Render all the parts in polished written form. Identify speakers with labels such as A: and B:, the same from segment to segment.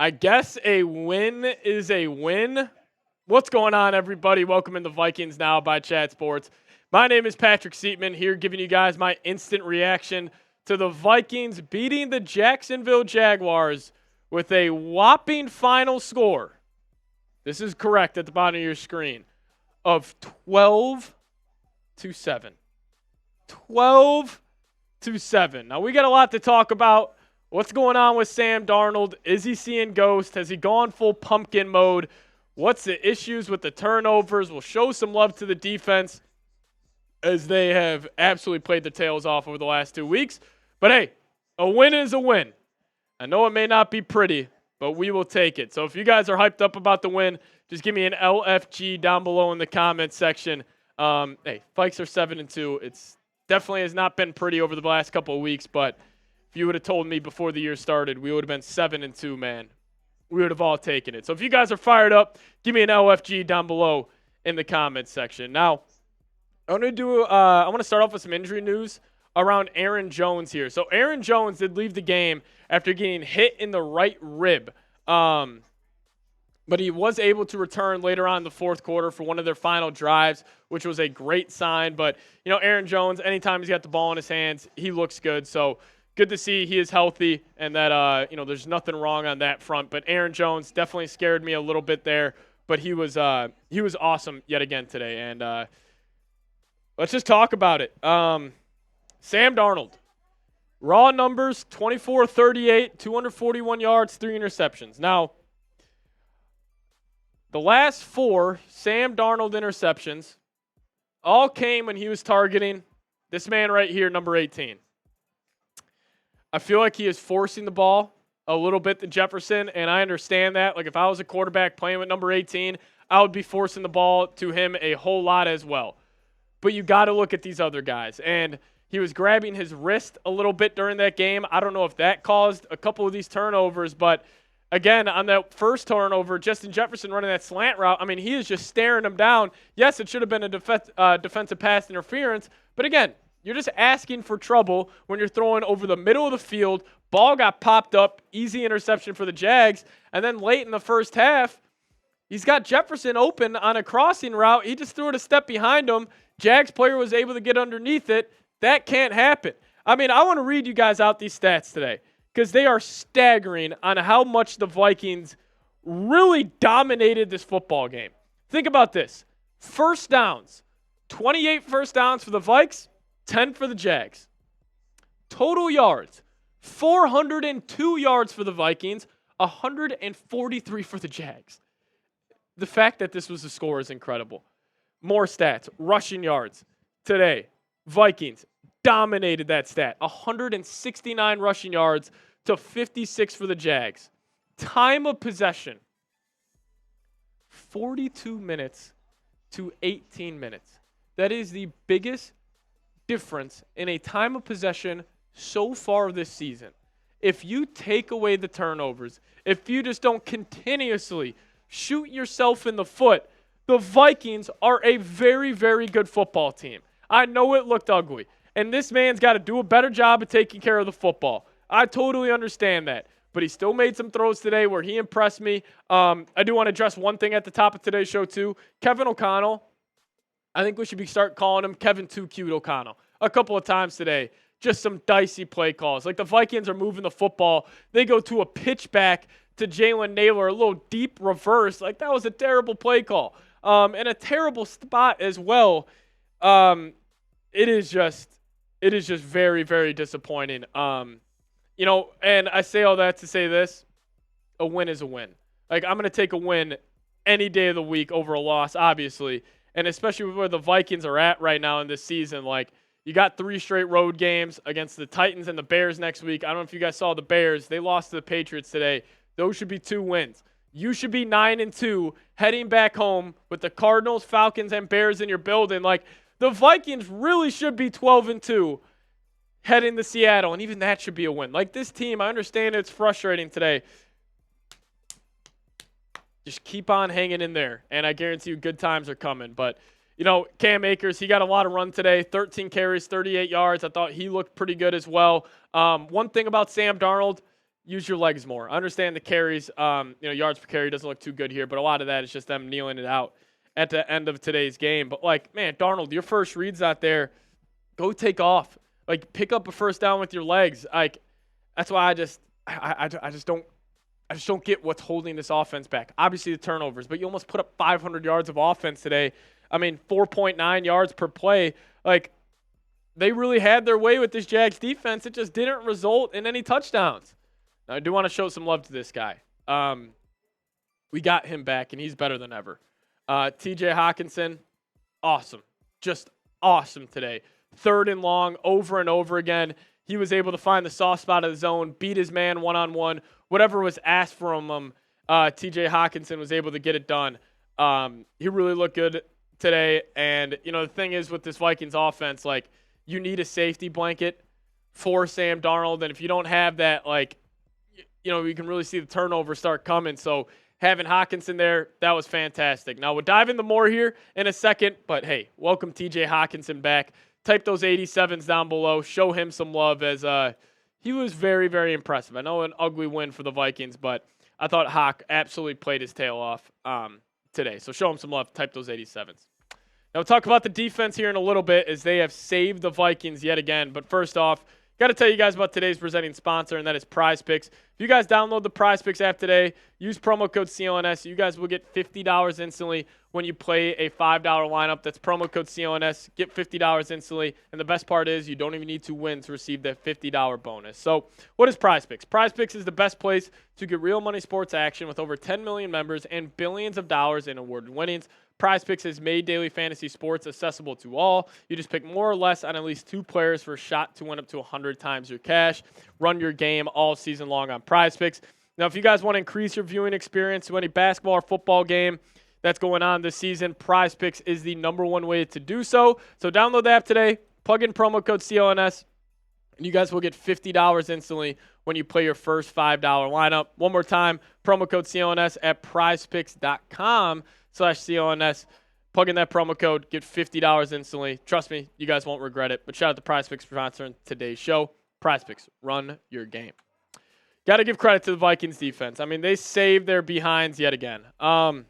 A: I guess a win is a win. What's going on, everybody? Welcome in the Vikings Now by Chat Sports. My name is Patrick Siepman, here giving you guys my instant reaction to the Vikings beating the Jacksonville Jaguars with a whopping final score. This is correct at the bottom of your screen, of 12-7. 12-7. Now, we got a lot to talk about. What's going on with Sam Darnold? Is he seeing ghosts? Has he gone full pumpkin mode? What's the issues with the turnovers? We'll show some love to the defense as they have absolutely played their tails off over the last 2 weeks. But hey, a win is a win. I know it may not be pretty, but we will take it. So if you guys are hyped up about the win, just give me an LFG down below in the comments section. Hey, Vikes are 7-2. It's definitely has not been pretty over the last couple of weeks, but if you would have told me before the year started, we would have been 7-2, man. We would have all taken it. So if you guys are fired up, give me an LFG down below in the comments section. Now, I want to start off with some injury news around Aaron Jones here. So Aaron Jones did leave the game after getting hit in the right rib. But he was able to return later on in the fourth quarter for one of their final drives, which was a great sign. But, Aaron Jones, anytime he's got the ball in his hands, he looks good. So good to see he is healthy and that, there's nothing wrong on that front. But Aaron Jones definitely scared me a little bit there. But he was awesome yet again today. And let's just talk about it. Sam Darnold, raw numbers, 24-38, 241 yards, 3 interceptions. Now, the last 4 Sam Darnold interceptions all came when he was targeting this man right here, number 18. I feel like he is forcing the ball a little bit to Jefferson, and I understand that. Like, if I was a quarterback playing with number 18, I would be forcing the ball to him a whole lot as well. But you got to look at these other guys. And he was grabbing his wrist a little bit during that game. I don't know if that caused a couple of these turnovers, but again, on that first turnover, Justin Jefferson running that slant route, I mean, he is just staring him down. Yes, it should have been a defensive pass interference, but again, you're just asking for trouble when you're throwing over the middle of the field. Ball got popped up, easy interception for the Jags, and then late in the first half, he's got Jefferson open on a crossing route. He just threw it a step behind him. Jags player was able to get underneath it. That can't happen. I mean, I want to read you guys out these stats today because they are staggering on how much the Vikings really dominated this football game. Think about this. First downs, 28 first downs for the Vikes, 10 for the Jags. Total yards, 402 yards for the Vikings, 143 for the Jags. The fact that this was a score is incredible. More stats, rushing yards. Today, Vikings dominated that stat. 169 rushing yards to 56 for the Jags. Time of possession, 42 minutes to 18 minutes. That is the biggest difference in a time of possession so far this season. If you take away the turnovers, if you just don't continuously shoot yourself in the foot, the Vikings are a very, very good football team. I know it looked ugly, and this man's got to do a better job of taking care of the football. I totally understand that, but he still made some throws today where he impressed me. I do want to address one thing at the top of today's show, too. Kevin O'Connell, I think we should start calling him Kevin Too Cute O'Connell a couple of times today. Just some dicey play calls. Like the Vikings are moving the football. They go to a pitch back to Jalen Naylor, a little deep reverse. Like that was a terrible play call. And a terrible spot as well. It is just very, very disappointing. And I say all that to say this, a win is a win. Like I'm going to take a win any day of the week over a loss, obviously. And especially where the Vikings are at right now in this season, like you got 3 straight road games against the Titans and the Bears next week. I don't know if you guys saw the Bears. They lost to the Patriots today. Those should be 2 wins. You should be 9-2 heading back home with the Cardinals, Falcons, and Bears in your building. Like the Vikings really should be 12-2 heading to Seattle, and even that should be a win. Like this team, I understand it's frustrating today. Just keep on hanging in there, and I guarantee you good times are coming. But, Cam Akers, he got a lot of run today, 13 carries, 38 yards. I thought he looked pretty good as well. One thing about Sam Darnold, use your legs more. I understand the carries, yards per carry doesn't look too good here, but a lot of that is just them kneeling it out at the end of today's game. But, like, man, Darnold, your first read's out there. Go take off. Like, pick up a first down with your legs. Like, that's why I just don't get what's holding this offense back. Obviously the turnovers, but you almost put up 500 yards of offense today. I mean, 4.9 yards per play. Like, they really had their way with this Jags defense. It just didn't result in any touchdowns. Now, I do want to show some love to this guy. We got him back, and he's better than ever. TJ Hockenson, awesome. Just awesome today. 3rd and long, over and over again. He was able to find the soft spot of the zone, beat his man one-on-one. Whatever was asked from him, TJ Hockenson was able to get it done. He really looked good today. And, the thing is with this Vikings offense, like, you need a safety blanket for Sam Darnold. And if you don't have that, like, you can really see the turnover start coming. So having Hockenson there, that was fantastic. Now, we'll dive into more here in a second. But, hey, welcome TJ Hockenson back. Type those 87s down below. Show him some love as he was very, very impressive. I know an ugly win for the Vikings, but I thought Hawk absolutely played his tail off today. So show him some love. Type those 87s. Now, we'll talk about the defense here in a little bit as they have saved the Vikings yet again. But first off, got to tell you guys about today's presenting sponsor, and that is Prize Picks. If you guys download the Prize Picks app today, use promo code CLNS. You guys will get $50 instantly when you play a $5 lineup. That's promo code CLNS. Get $50 instantly. And the best part is you don't even need to win to receive that $50 bonus. So what is Prize Picks? Prize Picks is the best place to get real money sports action with over 10 million members and billions of dollars in awarded winnings. Prize Picks has made daily fantasy sports accessible to all. You just pick more or less on at least 2 players for a shot to win up to 100 times your cash. Run your game all season long on Prize Picks. Now, if you guys want to increase your viewing experience to any basketball or football game that's going on this season, Prize Picks is the #1 way to do so. So download the app today, plug in promo code CLNS, and you guys will get $50 instantly when you play your first $5 lineup. One more time, promo code CLNS at prizepicks.com/CLNS. Plug in that promo code, get $50 instantly. Trust me, you guys won't regret it. But shout out to Prize Picks for sponsoring today's show. Prize Picks, run your game. Got to give credit to the Vikings defense. I mean, they saved their behinds yet again. I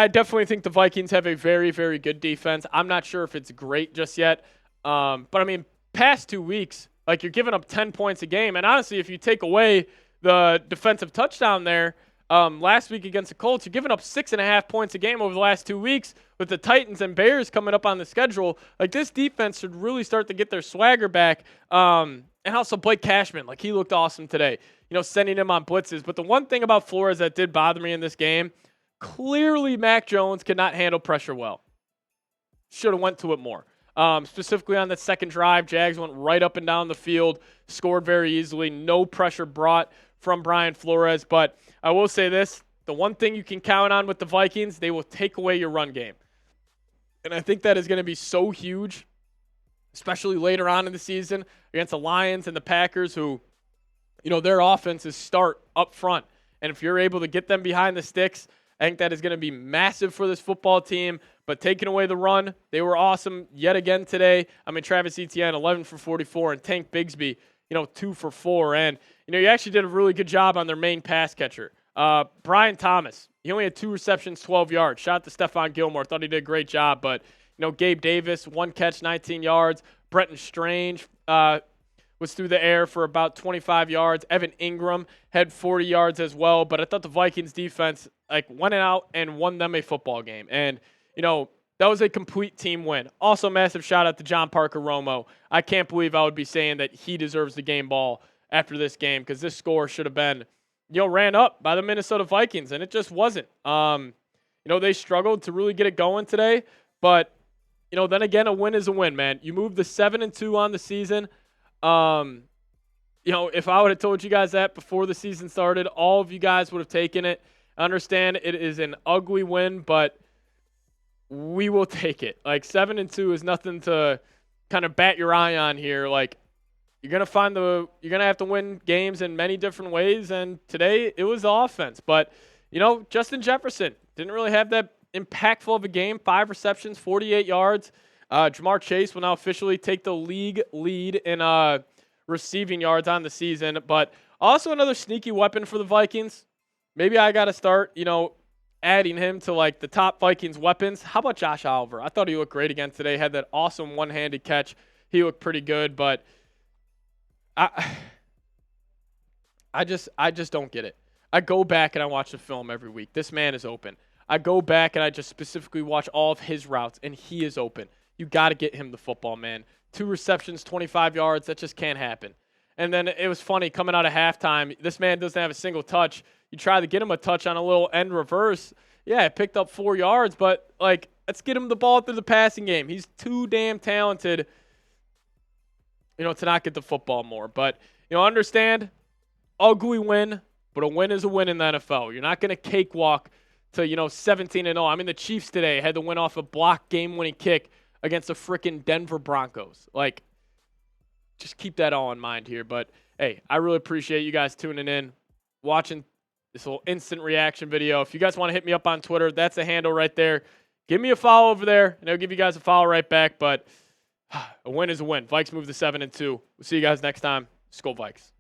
A: definitely think the Vikings have a very, very good defense. I'm not sure if it's great just yet. But, I mean, past 2 weeks, like, you're giving up 10 points a game. And, honestly, if you take away the defensive touchdown there last week against the Colts, you're giving up 6.5 points a game over the last 2 weeks with the Titans and Bears coming up on the schedule. Like, this defense should really start to get their swagger back. And also Blake Cashman, like, he looked awesome today, sending him on blitzes. But the one thing about Flores that did bother me in this game, clearly Mac Jones could not handle pressure well. Should have went to it more. Specifically on that second drive, Jags went right up and down the field, scored very easily. No pressure brought from Brian Flores. But I will say this, the one thing you can count on with the Vikings, they will take away your run game. And I think that is going to be so huge, especially later on in the season against the Lions and the Packers who, their offenses start up front. And if you're able to get them behind the sticks, I think that is going to be massive for this football team. But taking away the run, they were awesome yet again today. I mean, Travis Etienne, 11 for 44, and Tank Bigsby, 2 for 4. And, you actually did a really good job on their main pass catcher. Brian Thomas, he only had 2 receptions, 12 yards. Shout out to Stephon Gilmore. Thought he did a great job. But, Gabe Davis, 1 catch, 19 yards. Brenton Strange was through the air for about 25 yards. Evan Ingram had 40 yards as well. But I thought the Vikings defense, went out and won them a football game. And, that was a complete team win. Also, massive shout out to John Parker Romo. I can't believe I would be saying that he deserves the game ball after this game because this score should have been, ran up by the Minnesota Vikings, and it just wasn't. They struggled to really get it going today, but, then again, a win is a win, man. You moved the 7-2 on the season. If I would have told you guys that before the season started, all of you guys would have taken it. I understand it is an ugly win, but we will take it. 7-2 is nothing to kind of bat your eye on here. You're gonna have to win games in many different ways, and today it was the offense. But Justin Jefferson didn't really have that impactful of a game. 5 receptions, 48 yards. Jamar Chase will now officially take the league lead in receiving yards on the season. But also another sneaky weapon for the Vikings. Maybe I got to start, adding him to like the top Vikings weapons. How about Josh Oliver? I thought he looked great again today. Had that awesome one-handed catch. He looked pretty good, but I just don't get it. I go back and I watch the film every week. This man is open. I go back and I just specifically watch all of his routes, and he is open. You got to get him the football, man. 2 receptions, 25 yards. That just can't happen. And then it was funny coming out of halftime. This man doesn't have a single touch. You try to get him a touch on a little end reverse. Yeah, it picked up 4 yards, but let's get him the ball through the passing game. He's too damn talented, to not get the football more. But understand, ugly win, but a win is a win in the NFL. You're not going to cakewalk to 17-0. I mean, the Chiefs today had to win off a blocked game-winning kick against the freaking Denver Broncos. Just keep that all in mind here. But hey, I really appreciate you guys tuning in, watching this little instant reaction video. If you guys want to hit me up on Twitter, that's the handle right there. Give me a follow over there, and I'll give you guys a follow right back. But a win is a win. Vikes move to 7-2. We'll see you guys next time. SKOL Vikes.